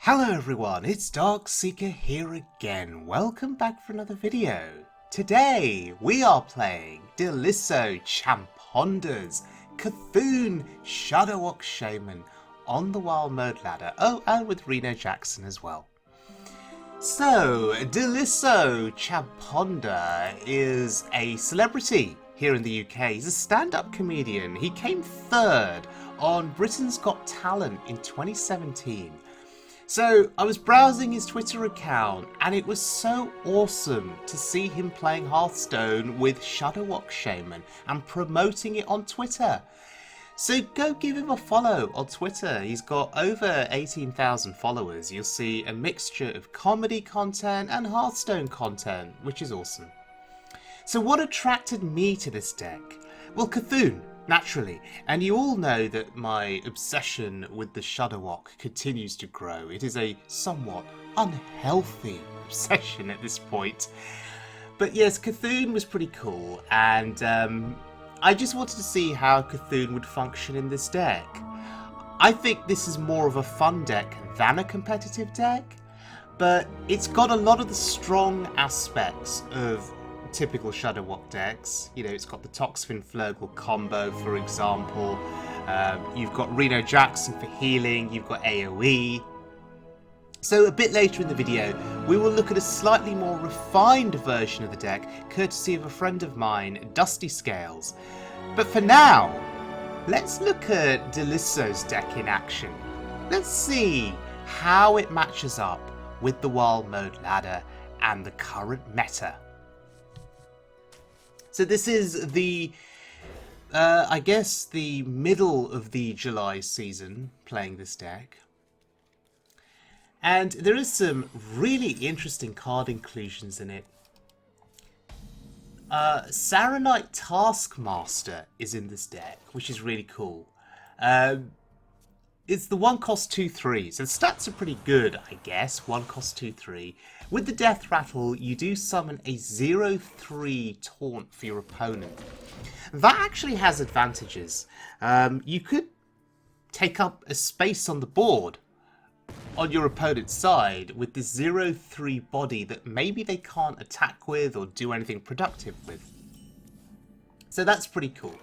Hello everyone, it's Darkseeker here again. Welcome back for another video. Today we are playing Daliso Chaponda's Cthulhu Shudderwock Shaman on the Wild Mode ladder. Oh, and with Reno Jackson as well. So, Daliso Chaponda is a celebrity here in the UK. He's a stand-up comedian. He came third on Britain's Got Talent in 2017. So I was browsing his Twitter account and it was so awesome to see him playing Hearthstone with Shudderwock Shaman and promoting it on Twitter. So go give him a follow on Twitter. He's got over 18,000 followers. You'll see a mixture of comedy content and Hearthstone content, which is awesome. So what attracted me to this deck? Well, Cthulhu. Naturally, and you all know that my obsession with the Shudderwock continues to grow. It is a somewhat unhealthy obsession at this point. But yes, Cthulhu was pretty cool, and I just wanted to see how Cthulhu would function in this deck. I think this is more of a fun deck than a competitive deck, but it's got a lot of the strong aspects of typical Shudderwock decks. You know, it's got the Toxfin Flurgle combo, for example. You've got Reno Jackson for healing. You've got AoE. So a bit later in the video, we will look at a slightly more refined version of the deck, courtesy of a friend of mine, DustyScales. But for now, let's look at Daliso's deck in action. Let's see how it matches up with the Wild Mode ladder and the current meta. So this is the, I guess, the middle of the July season playing this deck. And there is some really interesting card inclusions in it. Saronite Taskmaster is in this deck, which is really cool. It's the 1 cost 2/3, so the stats are pretty good, I guess. 1 cost 2/3. With the Death Rattle, you do summon a 0/3 taunt for your opponent. That actually has advantages. You could take up a space on the board on your opponent's side with this 0/3 body that maybe they can't attack with or do anything productive with. So that's pretty cool.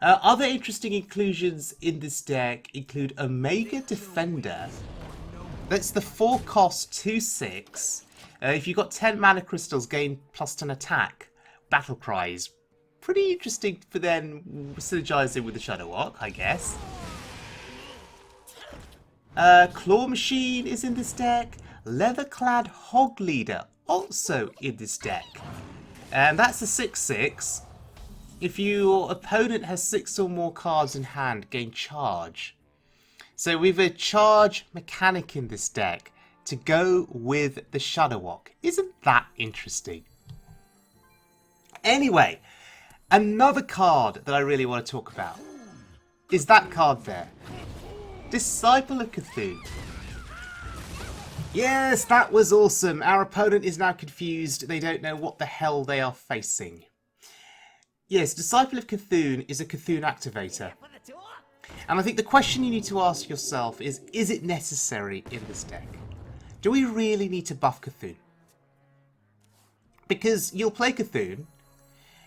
Other interesting inclusions in this deck include Omega Defender. That's the 4 cost 2/6. If you've got 10 mana crystals, gain +10 attack. Battle Cries. Pretty interesting for then synergizing with the Shudderwock, I guess. Claw Machine is in this deck. Leather-clad Hogleader also in this deck. And that's a 6/6. If your opponent has 6 or more cards in hand, gain charge. So we have a charge mechanic in this deck to go with the Shudderwock. Isn't that interesting? Anyway, another card that I really want to talk about is that card there. Disciple of Cthulhu. Yes, that was awesome. Our opponent is now confused. They don't know what the hell they are facing. Yes, Disciple of Cthulhu is a Cthulhu activator. And I think the question you need to ask yourself is it necessary in this deck? Do we really need to buff Cthulhu? Because you'll play Cthulhu,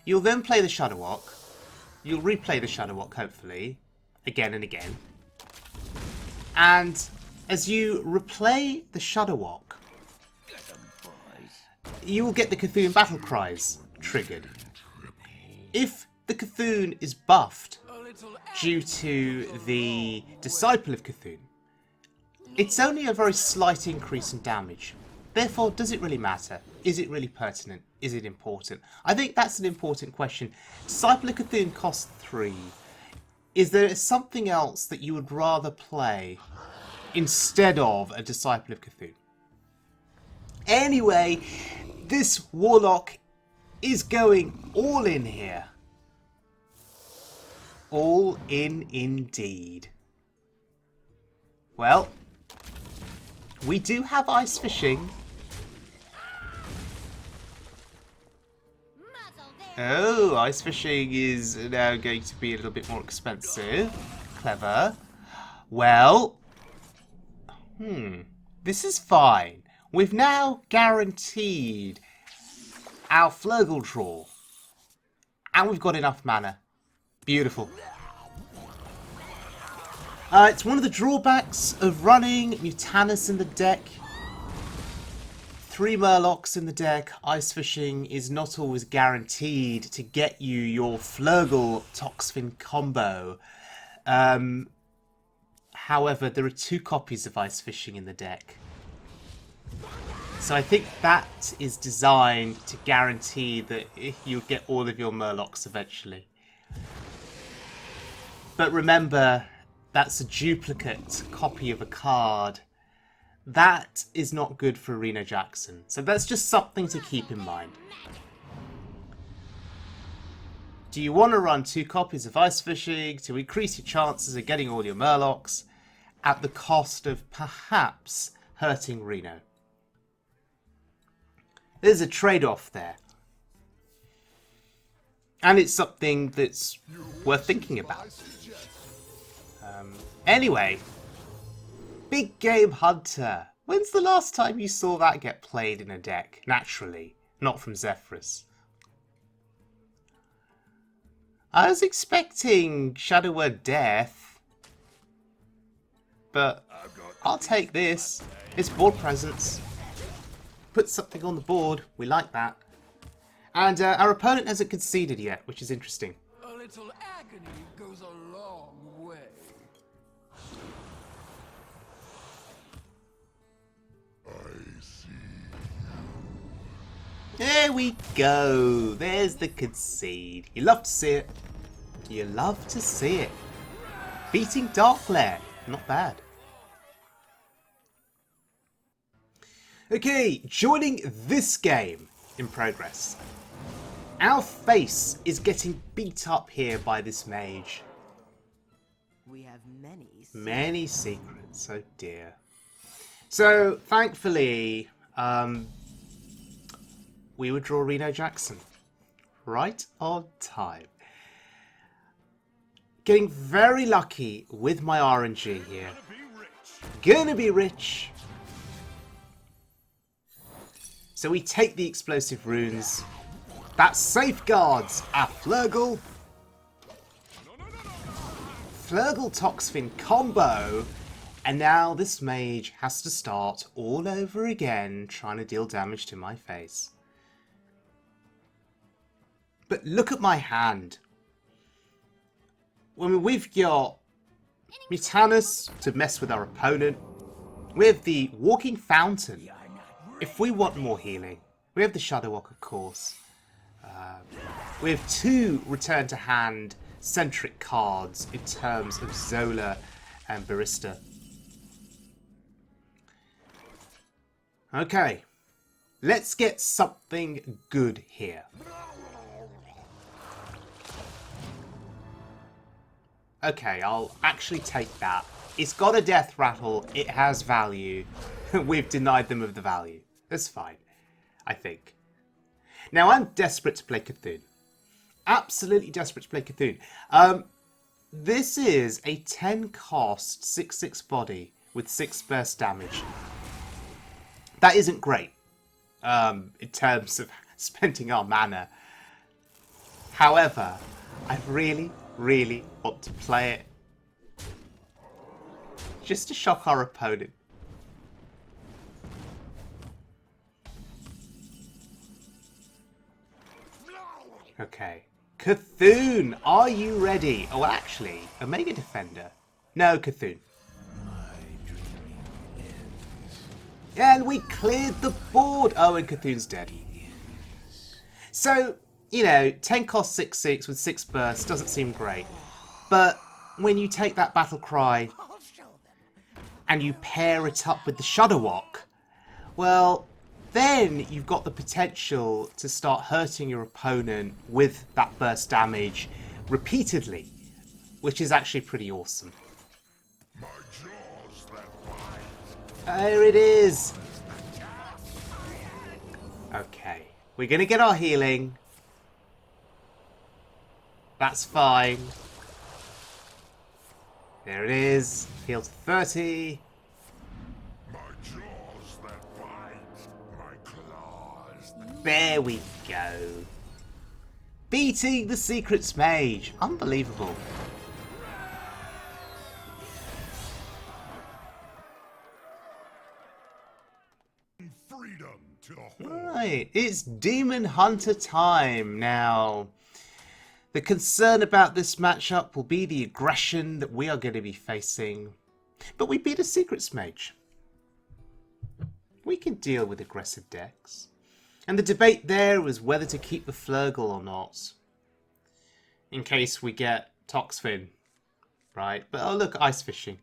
you'll then play the Shudderwock, you'll replay the Shudderwock, hopefully, again and again. And as you replay the Shudderwock, you will get the Cthulhu Battle Cries triggered. If the Cthulhu is buffed due to the Disciple of Cthulhu, it's only a very slight increase in damage. Therefore, does it really matter? Is it really pertinent? Is it important? I think that's an important question. Disciple of Cthulhu costs 3. Is there something else that you would rather play instead of a Disciple of Cthulhu? Anyway, this Warlock is going all in here. All in indeed. Well, we do have ice fishing. Oh, ice fishing is now going to be a little bit more expensive. Clever. Well, This is fine. We've now guaranteed our Flurgle draw. And we've got enough mana. Beautiful. It's one of the drawbacks of running Mutanus in the deck. 3 Murlocs in the deck. Ice Fishing is not always guaranteed to get you your Flurgle Toxfin combo. However, there are 2 copies of Ice Fishing in the deck. So I think that is designed to guarantee that you'll get all of your Murlocs eventually. But remember, that's a duplicate copy of a card. That is not good for Reno Jackson. So that's just something to keep in mind. Do you want to run 2 copies of Ice Fishing to increase your chances of getting all your Murlocs at the cost of perhaps hurting Reno? There's a trade-off there. And it's something that's worth thinking about. Anyway, Big Game Hunter. When's the last time you saw that get played in a deck? Naturally, not from Zephyrus. I was expecting Shadow Word Death, but I'll take this. It's board presence. Put something on the board. We like that. And our opponent hasn't conceded yet, which is interesting. A little agony goes a long way. I see. There we go. There's the concede. You love to see it. You love to see it. Beating Darkglare. Not bad. Okay, joining this game in progress. Our face is getting beat up here by this mage. We have many secrets. Oh dear. So thankfully, we would draw Reno Jackson right on time. Getting very lucky with my RNG here. Gonna be rich. So we take the explosive runes. That safeguards our Flurgle. Flurgle Toxfin combo. And now this mage has to start all over again trying to deal damage to my face. But look at my hand. When we've got Mutanus to mess with our opponent. We have the Walking Fountain. If we want more healing. We have the Shudderwock, of course. We have 2 return to hand centric cards in terms of Zola and Barista. Okay, let's get something good here. Okay, I'll actually take that. It's got a death rattle, it has value. We've denied them of the value. That's fine, I think. Now, I'm desperate to play Cthulhu. Absolutely desperate to play Cthulhu. This is a 10 cost 6/6 body with 6 burst damage. That isn't great in terms of spending our mana. However, I really want to play it just to shock our opponent. Okay. Cthulhu, are you ready? Oh, actually, Omega Defender. No, Cthulhu. And we cleared the board. Oh, and Cthulhu's dead. So, you know, 10 cost 6/6 with 6 bursts doesn't seem great. But when you take that battle cry and you pair it up with the Shudderwock, well, then you've got the potential to start hurting your opponent with that burst damage repeatedly, which is actually pretty awesome. There it is. Okay, we're going to get our healing. That's fine. There it is. Heal to 30. There we go. Beating the Secrets Mage. Unbelievable. Freedom to the Horde. Right, it's Demon Hunter time now. The concern about this matchup will be the aggression that we are going to be facing. But we beat a Secrets Mage. We can deal with aggressive decks. And the debate there was whether to keep the Flurgle or not. In case we get Toxfin. Right, but oh look, Ice Fishing.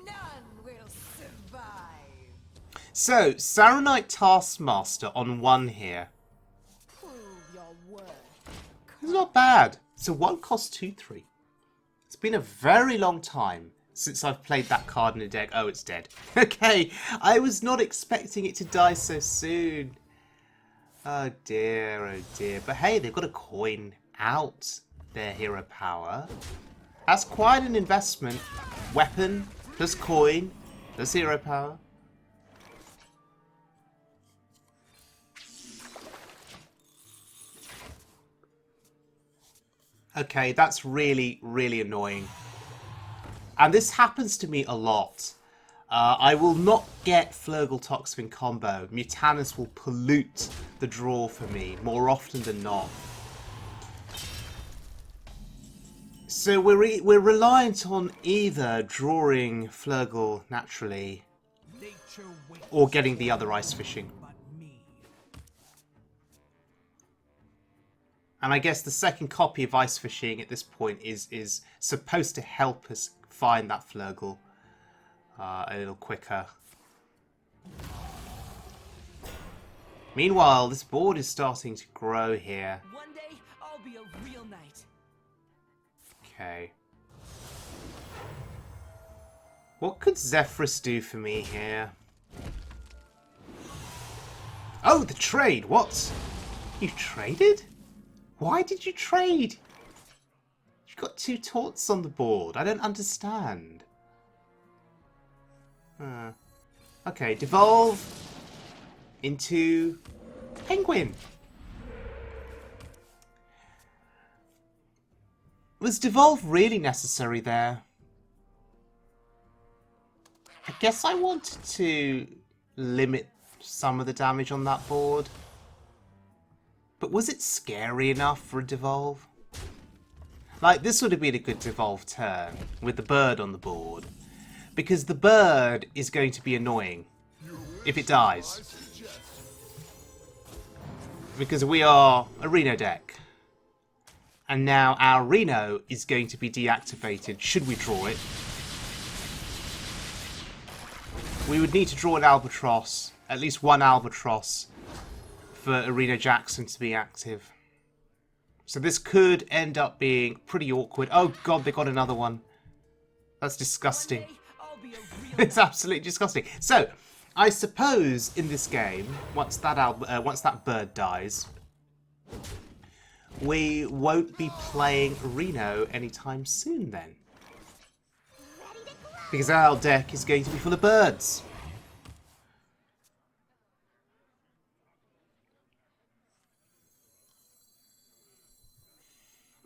None will survive. So, Saronite Taskmaster on 1 here. Prove your worth. It's not bad. So 1 cost 2/3. It's been a very long time since I've played that card in a deck. Oh, it's dead. Okay, I was not expecting it to die so soon. Oh dear, oh dear. But hey, they've got to coin out their hero power. That's quite an investment. Weapon, plus coin, plus hero power. Okay, that's really, really annoying. And this happens to me a lot. I will not get Flurgle Toxfin combo. Mutanus will pollute the draw for me more often than not. So we're reliant on either drawing Flurgle naturally or getting the other Ice Fishing. And I guess the second copy of Ice Fishing at this point is supposed to help us find that Flurgle a little quicker. Meanwhile, this board is starting to grow here. One day, I'll be a real knight. Okay. What could Zephyrus do for me here? Oh, the trade! What? You traded? Why did you trade? You've got 2 taunts on the board. I don't understand. Okay, devolve into Penguin. Was devolve really necessary there? I guess I wanted to limit some of the damage on that board. But was it scary enough for a devolve? Like, this would have been a good devolve turn with the bird on the board. Because the bird is going to be annoying if it dies. Because we are a Reno deck. And now our Reno is going to be deactivated should we draw it. We would need to draw an Albatross, at least 1 Albatross, for Arena Jackson to be active. So this could end up being pretty awkward. Oh god, they got another one. That's disgusting. It's absolutely disgusting. So, I suppose in this game, once that bird dies, we won't be playing Reno anytime soon then. Because our deck is going to be full of birds.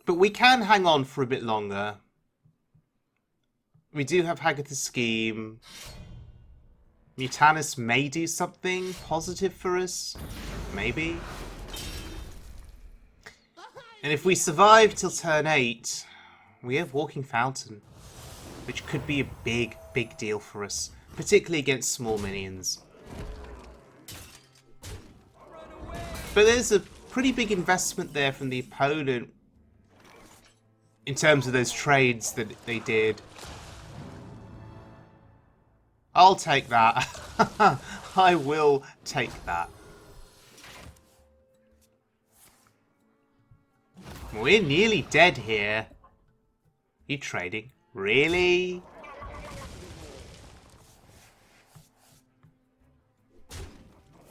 But we can hang on for a bit longer. We do have Hagatha's Scheme. Mutanus may do something positive for us. Maybe. And if we survive till turn 8, we have Walking Fountain. Which could be a big, big deal for us. Particularly against small minions. But there's a pretty big investment there from the opponent. In terms of those trades that they did. I'll take that. I will take that. We're nearly dead here. You trading? Really?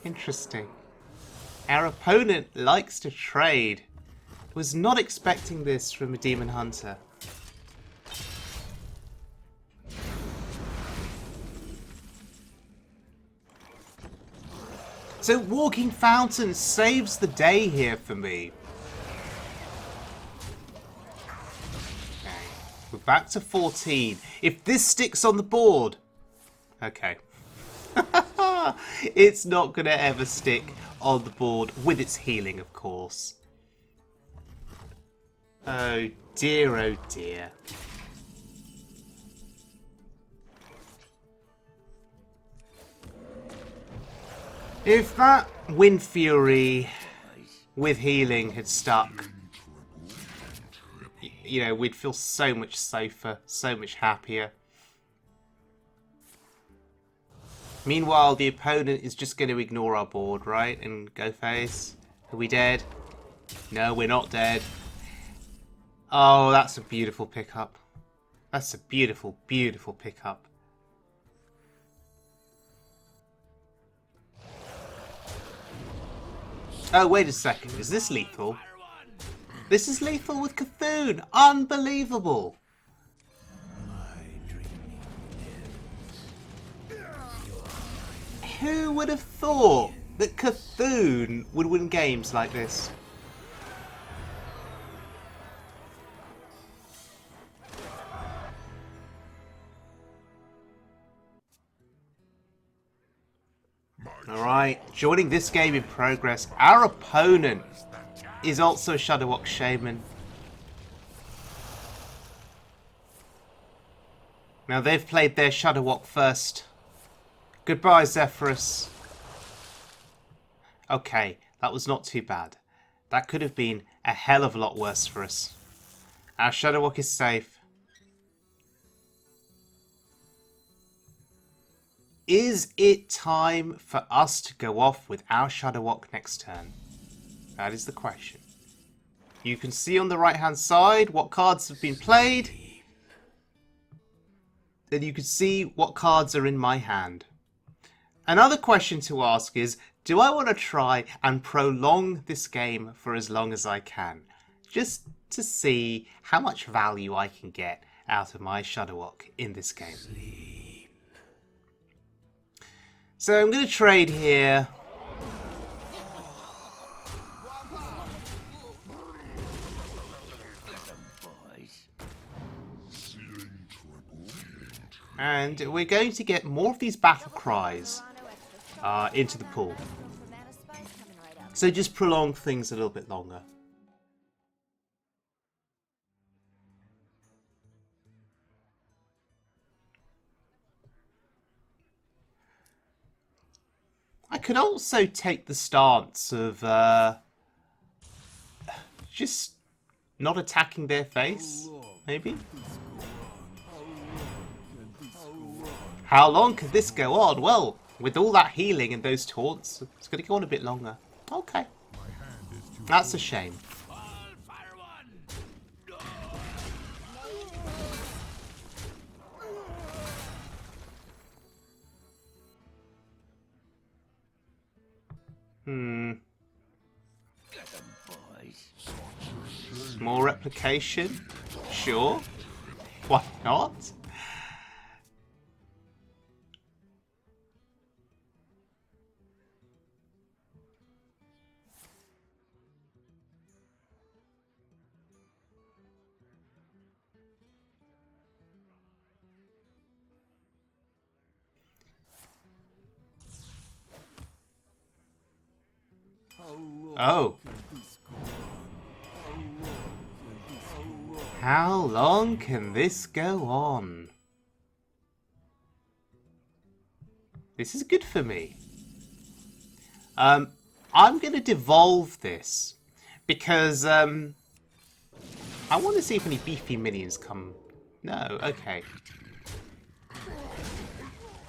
Interesting. Our opponent likes to trade. Was not expecting this from a Demon Hunter. So Walking Fountain saves the day here for me. Okay, we're back to 14. If this sticks on the board... Okay. It's not going to ever stick on the board with its healing, of course. Oh dear, oh dear. If that Wind Fury with healing had stuck, you know, we'd feel so much safer, so much happier. Meanwhile, the opponent is just going to ignore our board, right? And go face. Are we dead? No, we're not dead. Oh, that's a beautiful pickup. That's a beautiful, beautiful pickup. Oh, wait a second. Is this lethal? This is lethal with Cthulhu. Unbelievable. Who would have thought that Cthulhu would win games like this? Alright, joining this game in progress, our opponent is also a Shudderwock Shaman. Now they've played their Shudderwock first. Goodbye, Zephyrus. Okay, that was not too bad. That could have been a hell of a lot worse for us. Our Shudderwock is safe. Is it time for us to go off with our Shudderwock next turn? That is the question. You can see on the right hand side what cards have been played. Then you can see what cards are in my hand. Another question to ask is, do I want to try and prolong this game for as long as I can? Just to see how much value I can get out of my Shudderwock in this game. So I'm going to trade here. And we're going to get more of these battle cries into the pool. So just prolong things a little bit longer. I could also take the stance of just not attacking their face, maybe? How long could this go on? Well, with all that healing and those taunts, it's going to go on a bit longer. Okay. That's a shame. More replication? Sure. Why not? Oh. How long can this go on? This is good for me. I'm going to devolve this because I want to see if any beefy minions come. No, okay.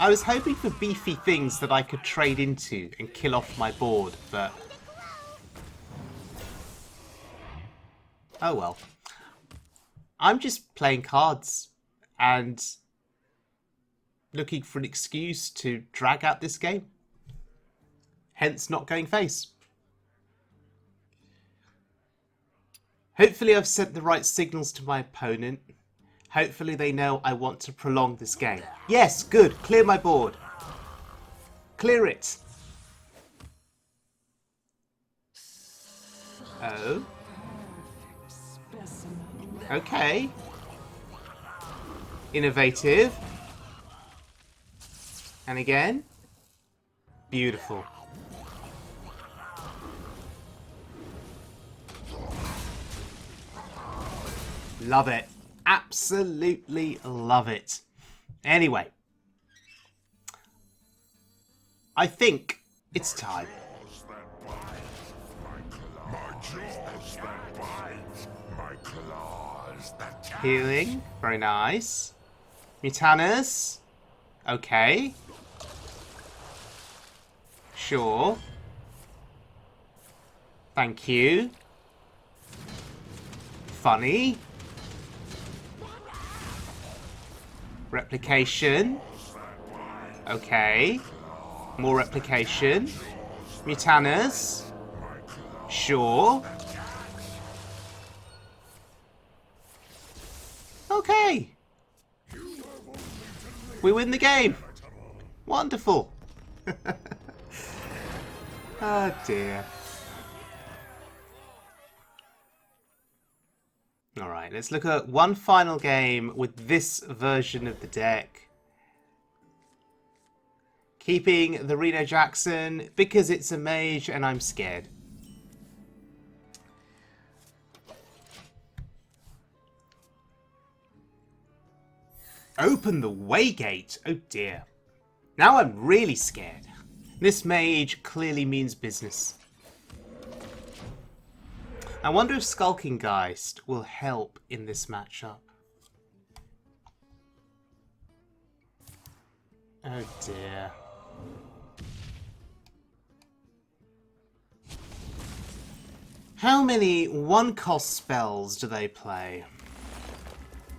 I was hoping for beefy things that I could trade into and kill off my board, but... oh well. I'm just playing cards and looking for an excuse to drag out this game. Hence not going face. Hopefully I've sent the right signals to my opponent. Hopefully they know I want to prolong this game. Yes, good. Clear my board. Clear it. Oh. Specimen. Okay. Innovative. And again. Beautiful. Love it. Absolutely love it. Anyway. I think it's time. Healing. Very nice. Mutanus. Okay. Sure. Thank you. Funny. Replication. Okay. More replication. Mutanus. Sure. Okay. We win the game. Wonderful. Oh dear. Alright, let's look at one final game with this version of the deck. Keeping the Reno Jackson because it's a mage and I'm scared. Open the Waygate. Oh dear. Now I'm really scared. This mage clearly means business. I wonder if Skulking Geist will help in this matchup. Oh dear. How many one-cost spells do they play?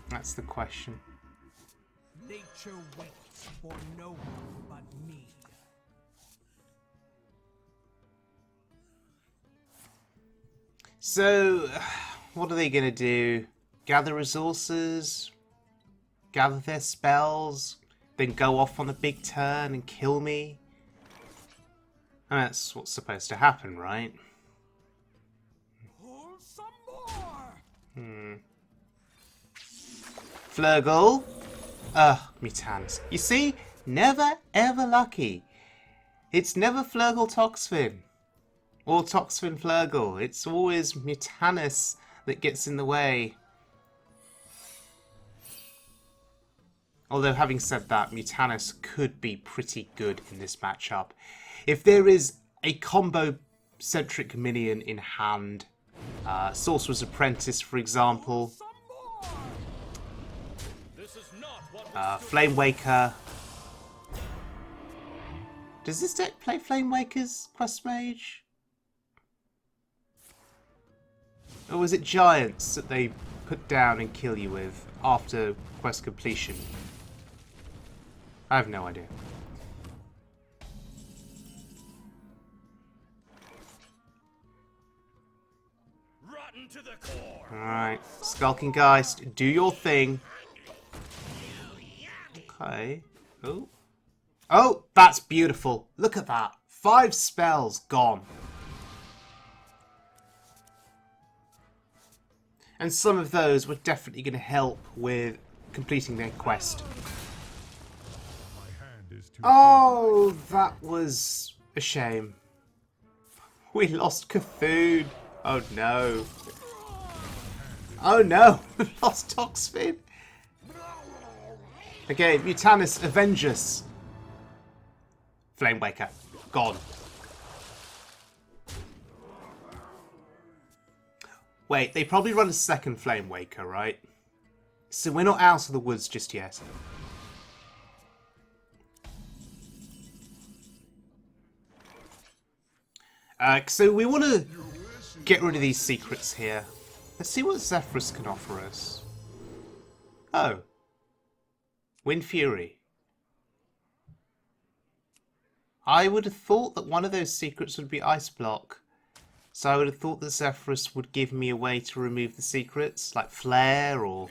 That's the question. Nature waits for no one but me. So, what are they going to do? Gather resources? Gather their spells? Then go off on a big turn and kill me? And that's what's supposed to happen, right? Hold some more. Flurgle. Ugh, Mutanus. You see? Never ever lucky. It's never Flurgle Toxfin. Or Toxfin Flurgle. It's always Mutanus that gets in the way. Although, having said that, Mutanus could be pretty good in this matchup. If there is a combo-centric minion in hand, Sorcerer's Apprentice, for example, Flame Waker. Does this deck play Flame Waker's Quest Mage? Or was it Giants that they put down and kill you with after quest completion? I have no idea. Rotten to the core. Alright, Skulking Geist, do your thing. Okay. Oh. Oh, that's beautiful. Look at that. 5 spells gone. And some of those were definitely going to help with completing their quest. Oh, that was a shame. We lost Cthulhu. Oh no. Oh no, we lost Toxfin. Okay, Mutanus, avenge us. Flame Waker, gone. Wait, they probably run a second Flame Waker, right? So we're not out of the woods just yet. So we want to get rid of these secrets here. Let's see what Zephyrus can offer us. Oh. Wind Fury. I would have thought that one of those secrets would be Ice Block. So I would have thought that Zephyrus would give me a way to remove the secrets, like Flare or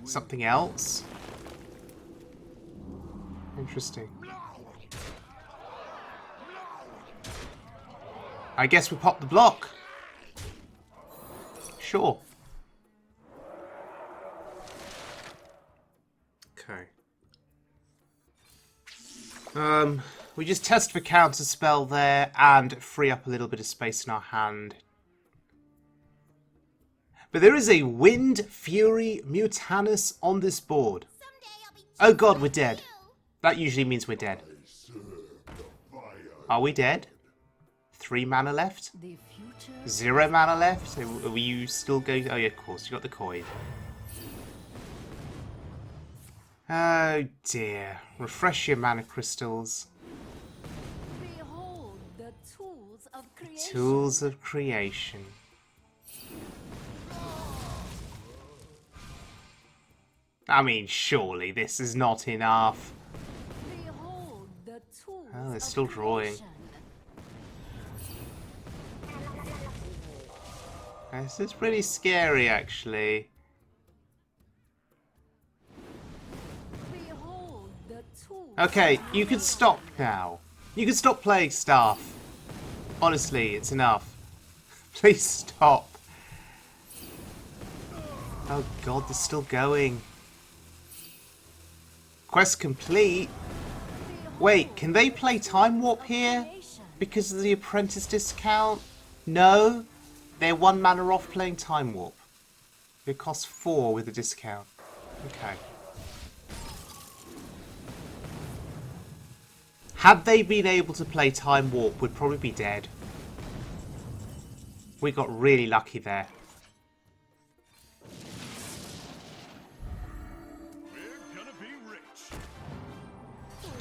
something else. Interesting. I guess we pop the block. Sure. Okay. We just test for counter spell there and free up a little bit of space in our hand. But there is a Wind Fury Mutanus on this board. Oh god, we're dead. That usually means we're dead. Are we dead? 3 mana left? 0 mana left? Are you still going? Oh yeah, of course, you got the coin. Oh dear. Refresh your mana crystals. Behold the tools of creation. Tools of creation. I mean, surely this is not enough. Behold the tools Oh, they're still drawing. This is pretty scary, actually. Behold the tools. Okay, you can stop now. You can stop playing stuff. Honestly, it's enough. Please stop. Oh god, they're still going. Quest complete. Wait, can they play Time Warp here? Because of the Apprentice discount? No. They're 1 mana off playing Time Warp. It costs 4 with the discount. Okay. Had they been able to play Time Warp, we'd probably be dead. We got really lucky there.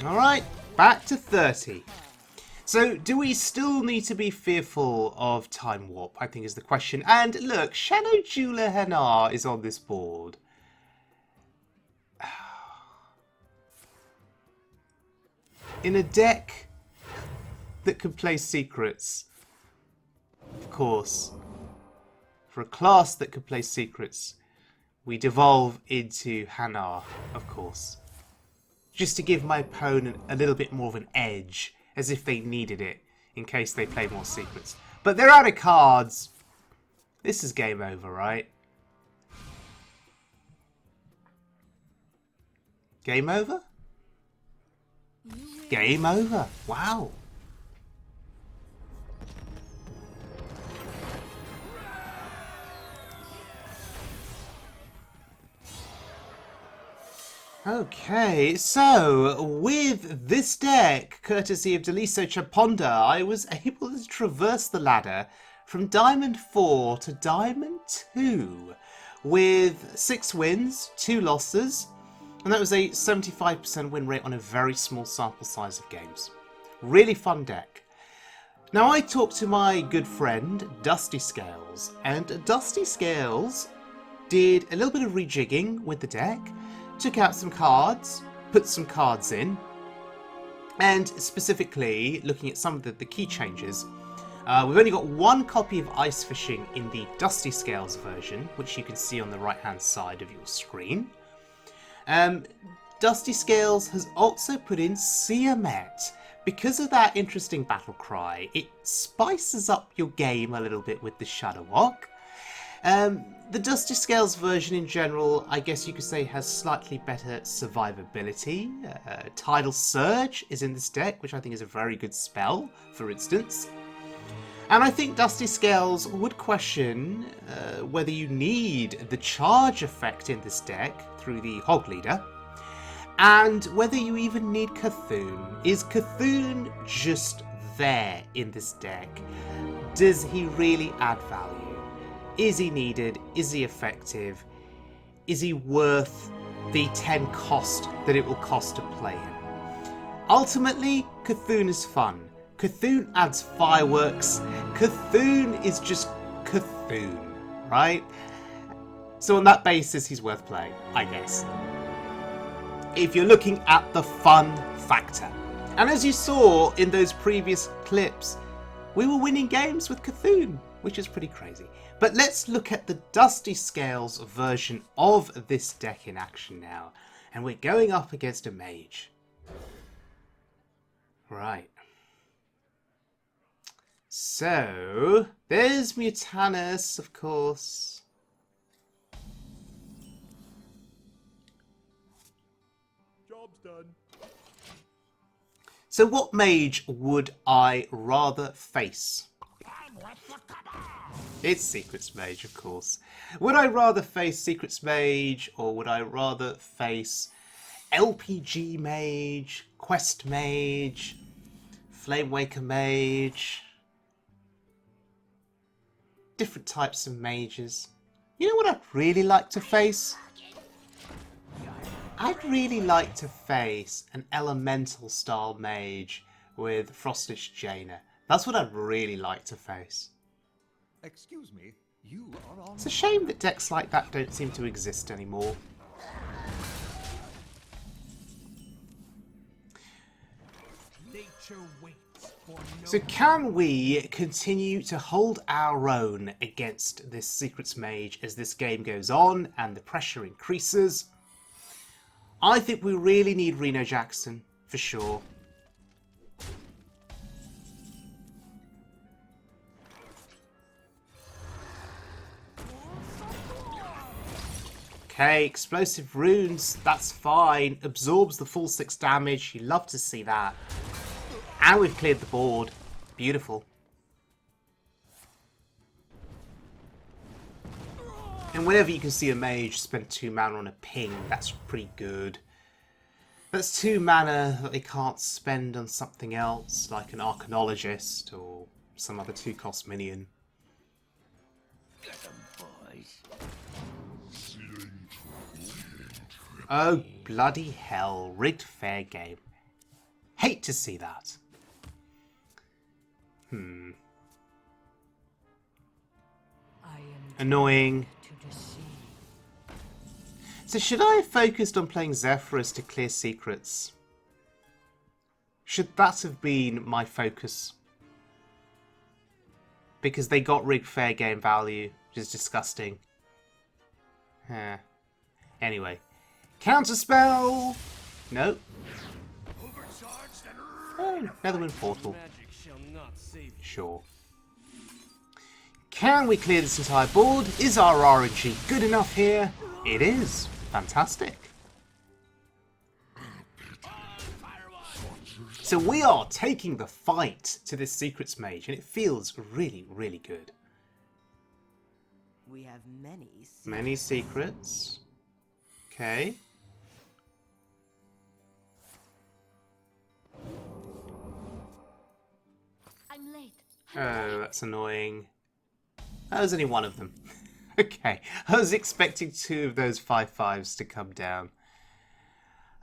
Alright, back to 30. So, do we still need to be fearful of Time Warp, I think is the question. And look, Shadow Jeweler Hanar is on this board. In a deck that can play secrets, of course. For a class that can play secrets, we devolve into Hanar, of course. Just to give my opponent a little bit more of an edge, as if they needed it, in case they play more secrets. But they're out of cards. This is game over, right? Game over? Game over. Wow. Okay, so with this deck, courtesy of Daliso Chaponda, I was able to traverse the ladder from Diamond 4 to Diamond 2 with 6 wins, 2 losses, and that was a 75% win rate on a very small sample size of games. Really fun deck. Now I talked to my good friend DustyScales, and DustyScales did a little bit of rejigging with the deck, took out some cards, put some cards in, and specifically looking at some of the key changes. We've only got 1 copy of Ice Fishing in the DustyScales version, which you can see on the right hand side of your screen. DustyScales has also put in Siamet. Because of that interesting battle cry, it spices up your game a little bit with the Shudderwock. The DustyScales version in general, I guess you could say, has slightly better survivability. Tidal Surge is in this deck, which I think is a very good spell, for instance. And I think DustyScales would question whether you need the charge effect in this deck through the Hogleader, and whether you even need Cthulhu. Is Cthulhu just there in this deck? Does he really add value? Is he needed? Is he effective? Is he worth the 10 cost that it will cost to play him? Ultimately, Cthulhu is fun. Cthulhu adds fireworks. Cthulhu is just Cthulhu, right? So on that basis, he's worth playing, I guess. If you're looking at the fun factor. And as you saw in those previous clips, we were winning games with Cthulhu, which is pretty crazy. But let's look at the DustyScales version of this deck in action now. And we're going up against a mage. Right. So, there's Mutanus, of course. Job's done. So what mage would I rather face? It's Secrets Mage, of course. Would I rather face Secrets Mage, or would I rather face LPG Mage, Quest Mage, Flame Waker Mage? Different types of mages. You know what I'd really like to face? I'd really like to face an elemental style mage with Frostish Jaina. That's what I'd really like to face. Excuse me, you are on. It's a shame that decks like that don't seem to exist anymore. Nature waits for no So can we continue to hold our own against this Secrets Mage as this game goes on and the pressure increases? I think we really need Reno Jackson, for sure. Okay, explosive runes, that's fine. Absorbs the full 6 damage, you love to see that. And we've cleared the board. Beautiful. And whenever you can see a mage spend 2 mana on a ping, that's pretty good. That's 2 mana that they can't spend on something else, like an Arcanologist or some other 2-cost minion. Oh, bloody hell. Rigged fair game. Hate to see that. I am Annoying. to deceive. So should I have focused on playing Zephyrus to clear secrets? Should that have been my focus? Because they got rigged fair game value, which is disgusting. Anyway. Counterspell! Nope. Oh, Netherwind Portal. Sure. Can we clear this entire board? Is our RNG good enough here? It is. Fantastic. So we are taking the fight to this Secrets Mage, and it feels really, really good. We have Many secrets. Okay. I'm late. Oh, that's annoying. That was only one of them. Okay, I was expecting 2 of those 5/5s to come down.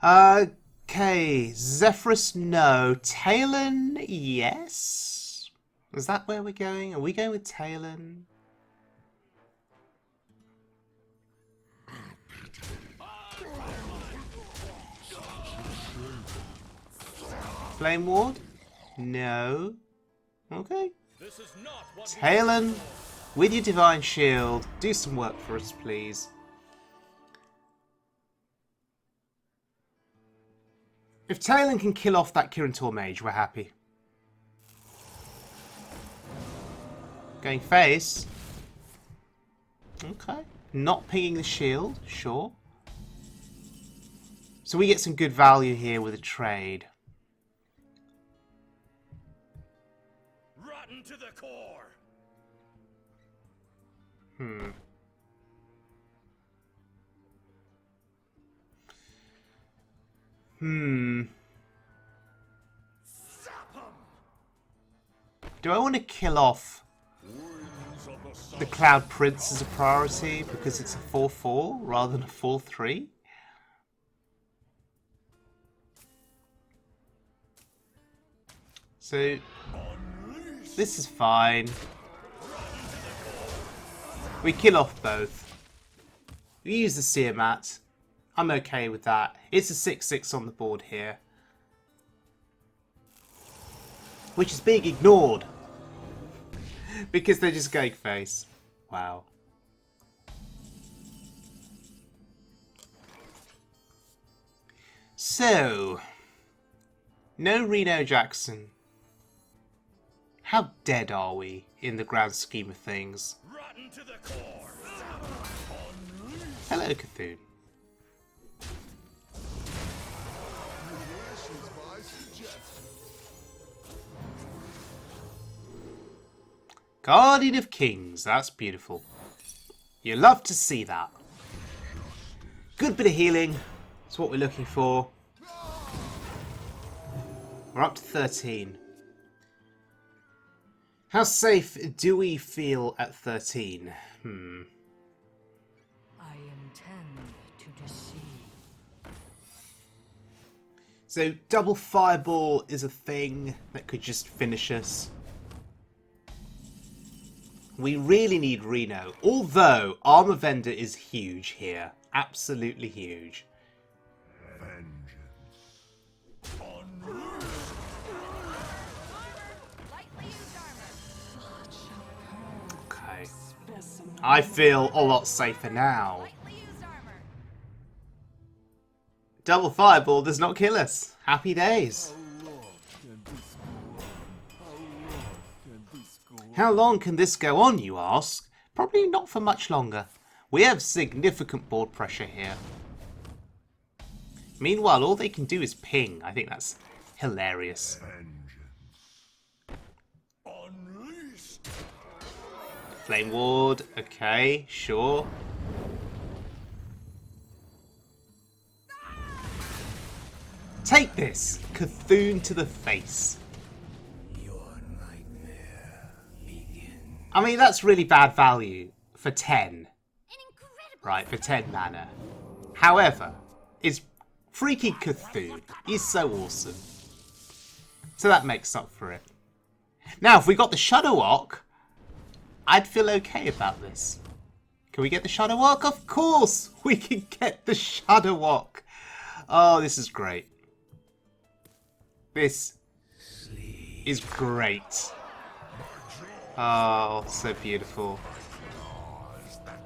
Okay, Zephyrus, no. Talon, yes? Is that where we're going? Are we going with Talon? Flame Ward? No. Okay. Talon, with your Divine Shield, do some work for us, please. If Talon can kill off that Kirin Tor Mage, we're happy. Going face. Okay. Not pinging the shield, sure. So we get some good value here with a trade. Rotten to the core. Do I want to kill off the Cloud Prince as a priority because it's a 4/4 rather than a 4/3? So this is fine. We kill off both. We use the Seer Mat. I'm okay with that. It's a 6/6 on the board here. Which is being ignored. Because they're just going face. Wow. So, no Reno Jackson. How dead are we in the grand scheme of things? Rotten to the core. Hello, Cthulhu. Guardian of Kings, that's beautiful. You love to see that. Good bit of healing, that's what we're looking for. We're up to 13. How safe do we feel at 13? I intend to deceive. So double fireball is a thing that could just finish us. We really need Reno, although Armor Vendor is huge here. Absolutely huge. Okay. I feel a lot safer now. Double fireball does not kill us. Happy days. How long can this go on, you ask? Probably not for much longer. We have significant board pressure here. Meanwhile, all they can do is ping. I think that's hilarious. Flame Ward, okay, sure. Take this! Cthulhu to the face. I mean, that's really bad value for 10. Right, for 10 mana. However, it's freaking Cthulhu. He's so awesome. So that makes up for it. Now, if we got the Shudderwock, I'd feel okay about this. Can we get the Shudderwock? Of course! We can get the Shudderwock! Oh, this is great. This is great. Oh, so beautiful.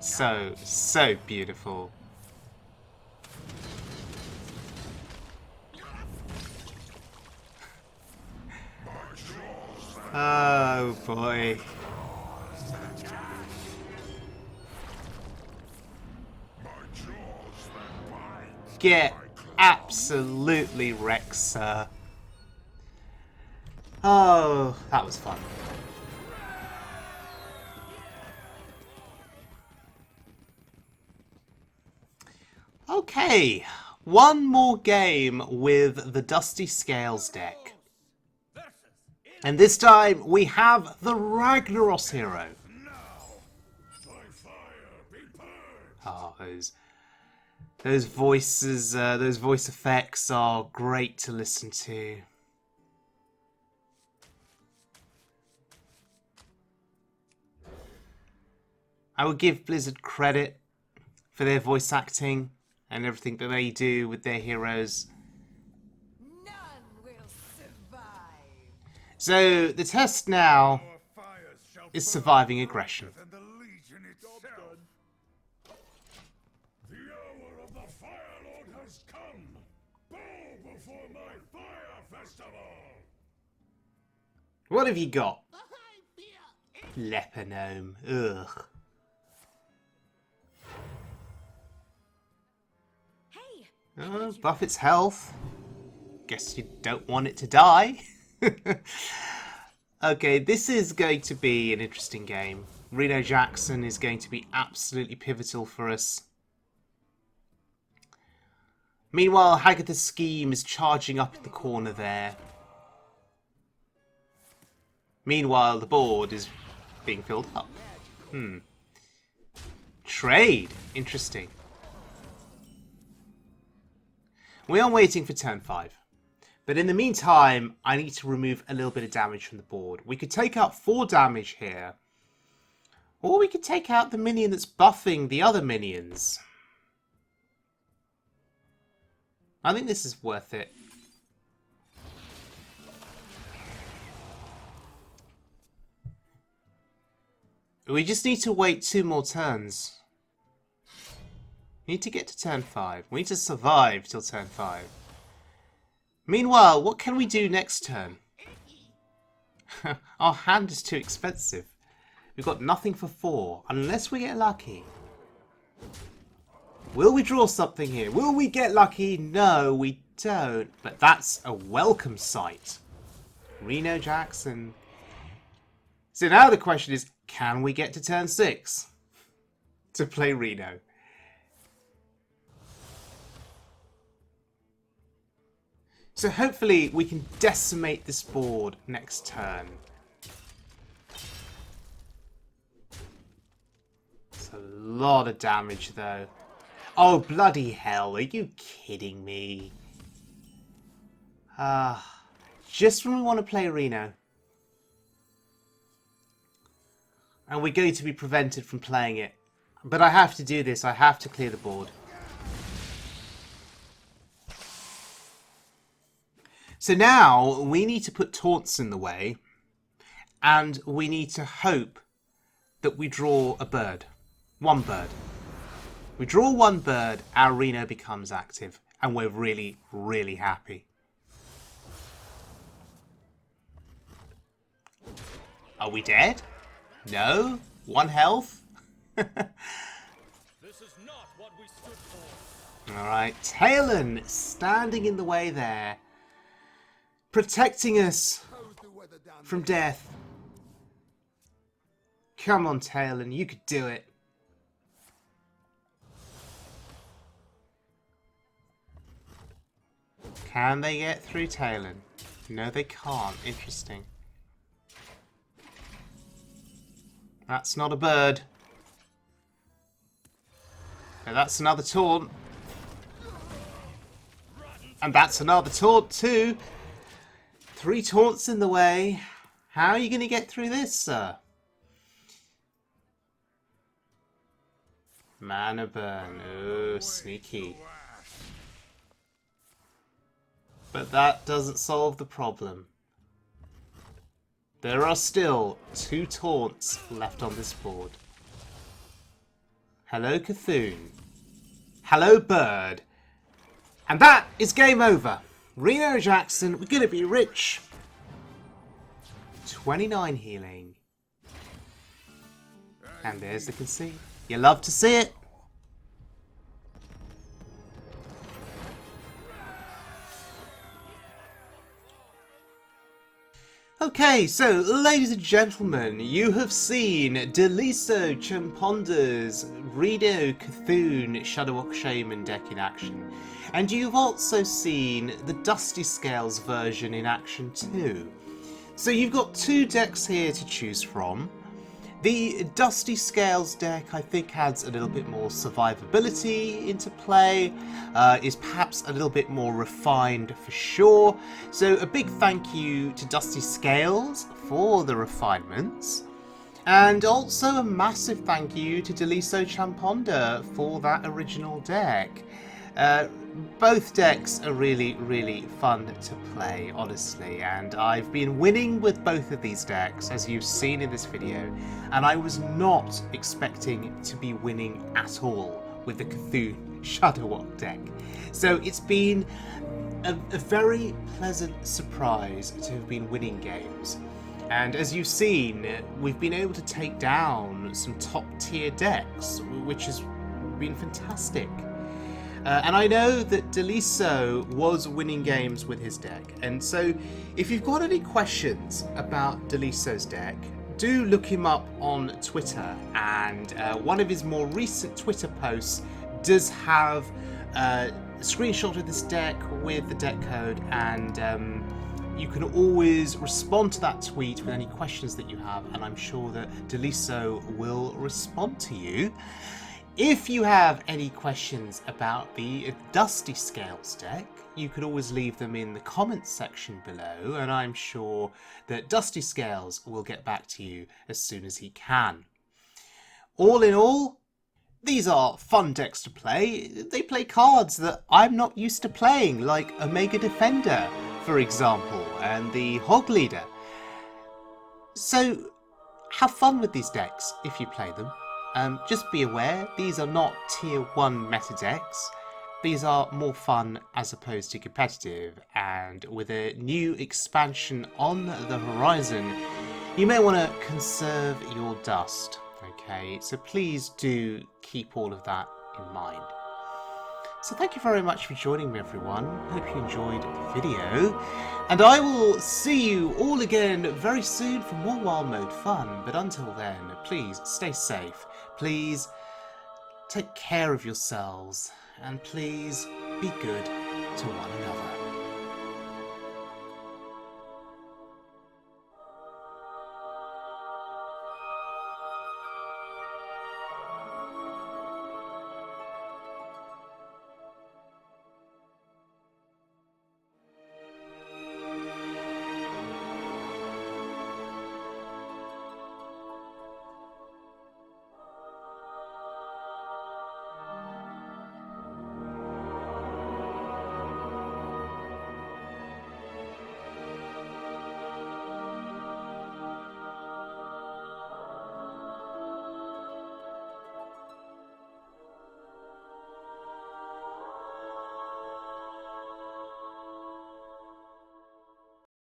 So beautiful. Oh boy. Get absolutely wrecked, sir. Oh, that was fun. Okay, one more game with the DustyScales deck. And this time we have the Ragnaros hero. Oh, those voices, those voice effects are great to listen to. I would give Blizzard credit for their voice acting and everything that they do with their heroes. None will survive. So the test now is surviving aggression. The hour of the Fire Lord has come. Bow before my fire festival. What have you got? Leper gnome. Ugh. Oh, buff its health. Guess you don't want it to die. Okay, this is going to be an interesting game. Reno Jackson is going to be absolutely pivotal for us. Meanwhile, Hagatha's scheme is charging up in the corner there. Meanwhile, the board is being filled up. Trade. Interesting. We are waiting for turn 5. But in the meantime, I need to remove a little bit of damage from the board. We could take out 4 damage here. Or we could take out the minion that's buffing the other minions. I think this is worth it. We just need to wait 2 more turns. We need to get to turn 5. We need to survive till turn 5. Meanwhile, what can we do next turn? Our hand is too expensive. We've got nothing for 4, unless we get lucky. Will we draw something here? Will we get lucky? No, we don't. But that's a welcome sight. Reno Jackson. So now the question is, can we get to turn 6 to play Reno? So hopefully we can decimate this board next turn. It's a lot of damage though. Oh bloody hell, are you kidding me? Just when we want to play Reno. And we're going to be prevented from playing it. But I have to do this, I have to clear the board. So now we need to put taunts in the way, and we need to hope that we draw a bird. One bird. We draw one bird, our Reno becomes active, and we're really, really happy. Are we dead? No? 1 health? This is not what we stood for. Alright, Talon standing in the way there. Protecting us from death. Come on, Talon, you could do it. Can they get through Talon? No, they can't. Interesting. That's not a bird. No, that's another taunt. And that's another taunt too. 3 taunts in the way. How are you going to get through this, sir? Mana burn. Oh, sneaky. But that doesn't solve the problem. There are still 2 taunts left on this board. Hello, Cthulhu. Hello, bird. And that is game over. Reno Jackson, we're going to be rich. 29 healing. And there's the conceit. You love to see it. Okay, so ladies and gentlemen, you have seen Daliso Chaponda's Reno Cthulhu Shudderwock Shaman deck in action. And you've also seen the DustyScales version in action too. So you've got 2 decks here to choose from. The DustyScales deck, I think, adds a little bit more survivability into play, is perhaps a little bit more refined for sure. So a big thank you to DustyScales for the refinements. And also a massive thank you to Daliso Chaponda for that original deck. Both decks are really, really fun to play, honestly, and I've been winning with both of these decks, as you've seen in this video, and I was not expecting to be winning at all with the Cthulhu Shudderwock deck. So it's been a very pleasant surprise to have been winning games. And as you've seen, we've been able to take down some top tier decks, which has been fantastic. And I know that Daliso was winning games with his deck, and so if you've got any questions about Daliso's deck, do look him up on Twitter, and one of his more recent Twitter posts does have a screenshot of this deck with the deck code, and you can always respond to that tweet with any questions that you have, and I'm sure that Daliso will respond to you. If you have any questions about the DustyScales deck, you could always leave them in the comments section below, and I'm sure that DustyScales will get back to you as soon as he can. All in all, these are fun decks to play. They play cards that I'm not used to playing, like Omega Defender, for example, and the Hogleader. So have fun with these decks if you play them. Just be aware, these are not tier 1 meta decks. these are more fun as opposed to competitive, and with a new expansion on the horizon, you may want to conserve your dust, okay? So please do keep all of that in mind. So thank you very much for joining me, everyone. Hope you enjoyed the video, and I will see you all again very soon for more Wild Mode fun. But until then, please stay safe, please take care of yourselves, and please be good to one another.